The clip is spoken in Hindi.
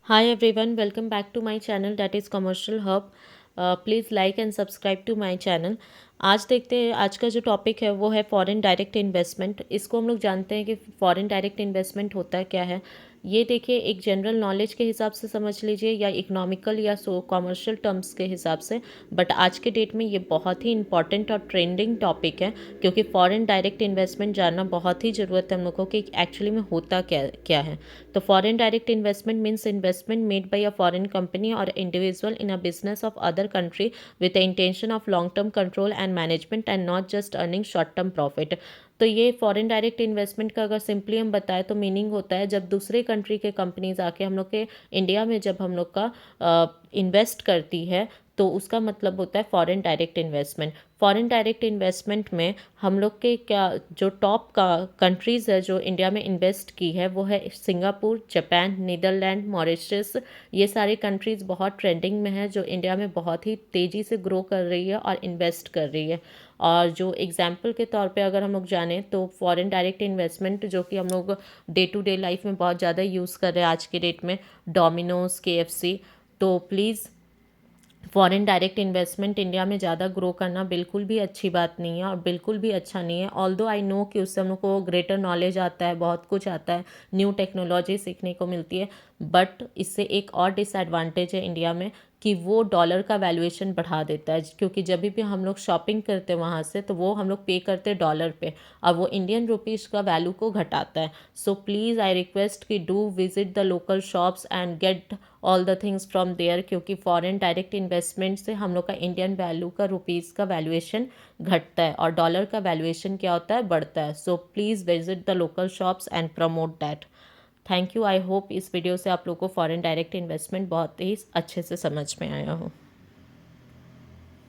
Hi everyone, welcome back to my channel that is Commercial Hub. Please like and subscribe to my channel. आज देखते हैं आज का जो टॉपिक है वो है फॉरेन डायरेक्ट इन्वेस्टमेंट। इसको हम लोग जानते हैं कि फॉरेन डायरेक्ट इन्वेस्टमेंट होता क्या है। ये देखिए एक जनरल नॉलेज के हिसाब से समझ लीजिए या इकोनॉमिकल या सो कॉमर्शियल टर्म्स के हिसाब से, बट आज के डेट में ये बहुत ही इंपॉर्टेंट और ट्रेंडिंग टॉपिक है क्योंकि फॉरेन डायरेक्ट इन्वेस्टमेंट जानना बहुत ही ज़रूरत है हम लोगों को कि एक्चुअली में होता क्या क्या है। तो foreign direct investment means investment made by a foreign company और individual in a business of other country with the intention of long term control and management and not just earning short term profit। तो ये फॉरेन डायरेक्ट इन्वेस्टमेंट का अगर सिंपली हम बताएं तो मीनिंग होता है जब दूसरे कंट्री के कंपनीज आके हम लोग के इंडिया में जब हम लोग का इन्वेस्ट करती है तो उसका मतलब होता है foreign direct investment. Foreign direct investment में हम लोग के क्या जो टॉप का कंट्रीज़ है जो इंडिया में इन्वेस्ट की है वो है सिंगापुर, जापान, नीदरलैंड, मॉरिशस। ये सारी कंट्रीज़ बहुत ट्रेंडिंग में है जो इंडिया में बहुत ही तेज़ी से ग्रो कर रही है और इन्वेस्ट कर रही है। और जो एग्जाम्पल के तौर पे अगर हम लोग जानें तो फॉरेन डायरेक्ट इन्वेस्टमेंट जो कि हम लोग डे टू डे लाइफ में बहुत ज़्यादा यूज़ कर रहे हैं आज के डेट में, डोमिनोज, KFC। तो please foreign direct investment India में ज़्यादा ग्रो करना बिल्कुल भी अच्छी बात नहीं है और बिल्कुल भी अच्छा नहीं है। ऑल्दो आई नो कि उससे हम लोग को ग्रेटर नॉलेज आता है, बहुत कुछ आता है, न्यू टेक्नोलॉजी सीखने को मिलती है, बट इससे एक और डिसएडवांटेज है इंडिया में कि वो डॉलर का वैल्यूएशन बढ़ा देता है क्योंकि जब भी हम लोग शॉपिंग करते हैं वहाँ से तो वो हम लोग पे करते हैं डॉलर पे और वो इंडियन रुपीज़ का वैल्यू को घटाता है। सो प्लीज़ आई रिक्वेस्ट कि do visit the local shops and get all the things from there क्योंकि फॉरेन डायरेक्ट इन्वेस्टमेंट से हम लोग का इंडियन वैल्यू का रुपीज़ का वैल्यूएशन घटता है और डॉलर का वैल्यूएशन क्या होता है, बढ़ता है। So please visit the local shops and promote that. Thank you. I hope इस वीडियो से आप लोग को फॉरेन डायरेक्ट इन्वेस्टमेंट बहुत ही अच्छे से समझ में आया हो।